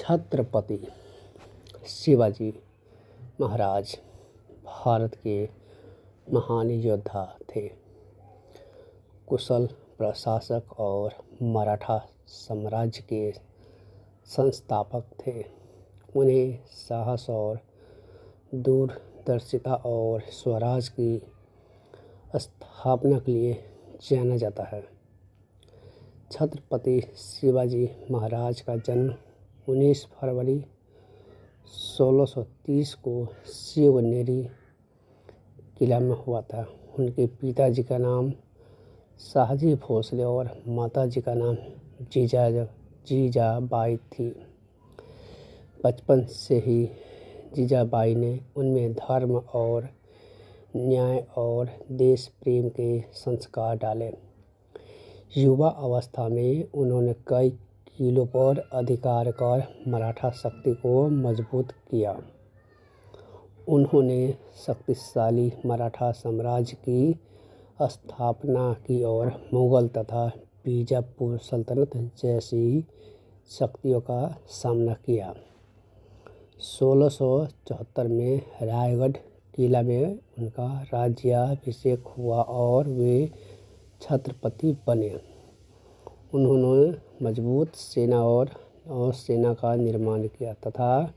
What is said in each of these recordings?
छत्रपति शिवाजी महाराज भारत के महान योद्धा थे, कुशल प्रशासक और मराठा साम्राज्य के संस्थापक थे। उन्हें साहस और दूरदर्शिता और स्वराज की स्थापना के लिए जाना जाता है। छत्रपति शिवाजी महाराज का जन्म 19 फरवरी 1630 को शिवनेरी किला में हुआ था। उनके पिताजी का नाम शाहजी भोसले और माताजी का नाम जीजाबाई थी। बचपन से ही जीजाबाई ने उनमें धर्म और न्याय और देश प्रेम के संस्कार डाले। युवा अवस्था में उन्होंने कई किलों पर अधिकार कर मराठा शक्ति को मजबूत किया। उन्होंने शक्तिशाली मराठा साम्राज्य की स्थापना की और मुगल तथा बीजापुर सल्तनत जैसी शक्तियों का सामना किया। 1674 में रायगढ़ किला में उनका राज्याभिषेक हुआ और वे छत्रपति बने। उन्होंने मजबूत सेना और नौसेना का निर्माण किया तथा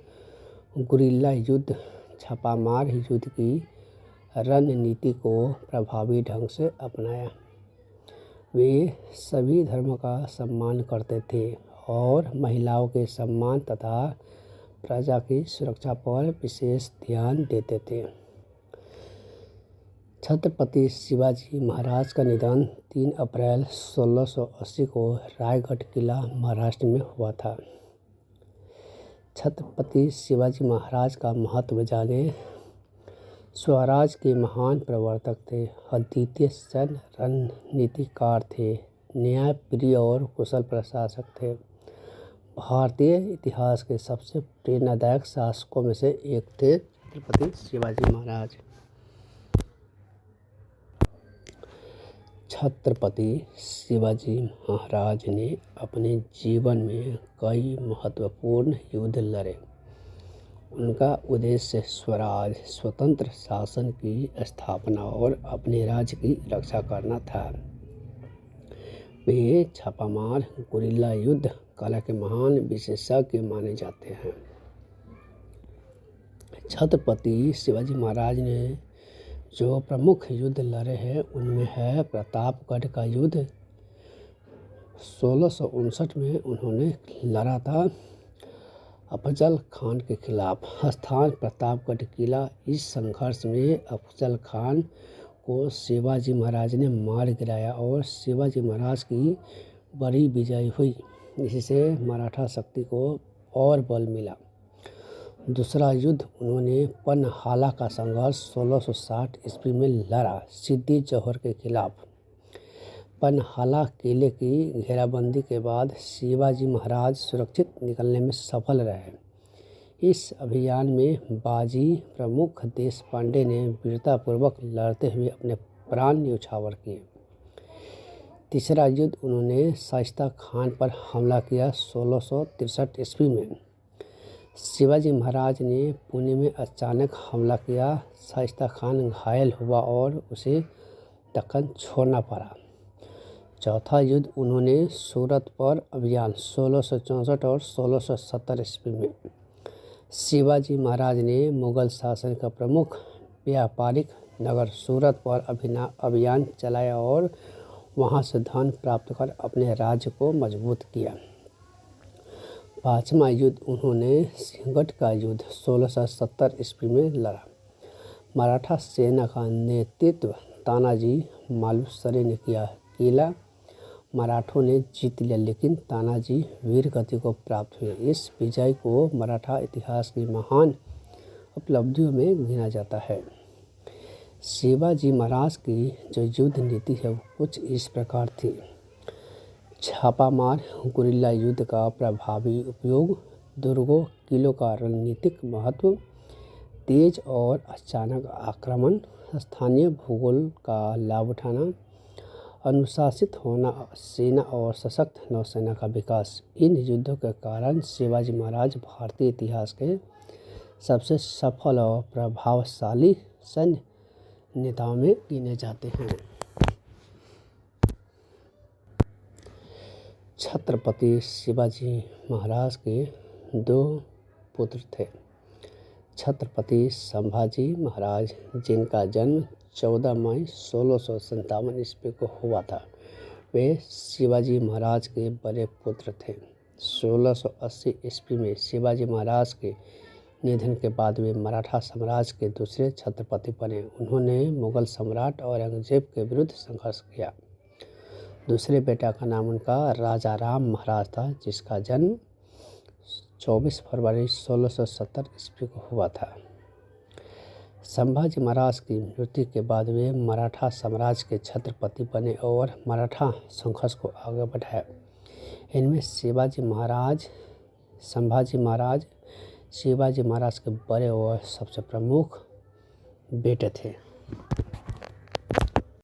गुरिल्ला युद्ध, छापामार युद्ध की रणनीति को प्रभावी ढंग से अपनाया। वे सभी धर्मों का सम्मान करते थे और महिलाओं के सम्मान तथा प्रजा की सुरक्षा पर विशेष ध्यान देते थे। छत्रपति शिवाजी महाराज का निधन 3 अप्रैल 1680 को रायगढ़ किला, महाराष्ट्र में हुआ था। छत्रपति शिवाजी महाराज का महत्व जाने। स्वराज के महान प्रवर्तक थे, अद्वितीय सैन्य रणनीतिकार थे, न्यायप्रिय और कुशल प्रशासक थे। भारतीय इतिहास के सबसे प्रेरणादायक शासकों में से एक थे छत्रपति शिवाजी महाराज। छत्रपति शिवाजी महाराज ने अपने जीवन में कई महत्वपूर्ण युद्ध लड़े। उनका उद्देश्य स्वराज, स्वतंत्र शासन की स्थापना और अपने राज्य की रक्षा करना था। वे छापामार गुरिल्ला युद्ध कला के महान विशेषज्ञ माने जाते हैं। छत्रपति शिवाजी महाराज ने जो प्रमुख युद्ध लड़े हैं उनमें है प्रतापगढ़ का युद्ध। 1659 में उन्होंने लड़ा था अफजल खान के खिलाफ। स्थान प्रतापगढ़ किला। इस संघर्ष में अफजल खान को शिवाजी महाराज ने मार गिराया और शिवाजी महाराज की बड़ी विजय हुई, जिससे मराठा शक्ति को और बल मिला। दूसरा युद्ध उन्होंने पन्हाला का संघर्ष 1660 ईस्वी में लड़ा सिद्दी जौहर के खिलाफ। पन्हाला किले की घेराबंदी के बाद शिवाजी महाराज सुरक्षित निकलने में सफल रहे। इस अभियान में बाजी प्रमुख देशपांडे ने वीरतापूर्वक लड़ते हुए अपने प्राण न्यौछावर किए। तीसरा युद्ध उन्होंने शाइस्ता खान पर हमला किया 1663 ईस्वी में। शिवाजी महाराज ने पुणे में अचानक हमला किया। शाइस्ता खान घायल हुआ और उसे दक्कन छोड़ना पड़ा। चौथा युद्ध उन्होंने सूरत पर अभियान 1664 और 1670 ईस्वी में। शिवाजी महाराज ने मुगल शासन का प्रमुख व्यापारिक नगर सूरत पर अभियान चलाया और वहां से धन प्राप्त कर अपने राज्य को मजबूत किया। पांचवा युद्ध उन्होंने सिंहगढ़ का युद्ध 1670 ईस्वी में लड़ा। मराठा सेना का नेतृत्व तानाजी मालुसरे ने किया। किला मराठों ने जीत लिया, लेकिन तानाजी वीरगति को प्राप्त हुए। इस विजय को मराठा इतिहास की महान उपलब्धियों में गिना जाता है। शिवाजी महाराज की जो युद्ध नीति है वो कुछ इस प्रकार थी। छापामार गुरिल्ला युद्ध का प्रभावी उपयोग, दुर्गों किलों का रणनीतिक महत्व, तेज और अचानक आक्रमण, स्थानीय भूगोल का लाभ उठाना, अनुशासित होना, सेना और सशक्त नौसेना का विकास। इन युद्धों के कारण शिवाजी महाराज भारतीय इतिहास के सबसे सफल और प्रभावशाली सैन्य नेताओं में गिने जाते हैं। छत्रपति शिवाजी महाराज के दो पुत्र थे। छत्रपति संभाजी महाराज, जिनका जन्म 14 मई 1657 ईस्वी को हुआ था, वे शिवाजी महाराज के बड़े पुत्र थे। 1680 ईस्वी में शिवाजी महाराज के निधन के बाद वे मराठा साम्राज्य के दूसरे छत्रपति बने। उन्होंने मुगल सम्राट औरंगजेब के विरुद्ध संघर्ष किया। दूसरे बेटा का नाम उनका राजा राम महाराज था, जिसका जन्म 24 फरवरी 1670 ईस्वी को हुआ था। संभाजी महाराज की मृत्यु के बाद वे मराठा साम्राज्य के छत्रपति बने और मराठा संघर्ष को आगे बढ़ाया। इनमें संभाजी महाराज शिवाजी महाराज के बड़े और सबसे प्रमुख बेटे थे।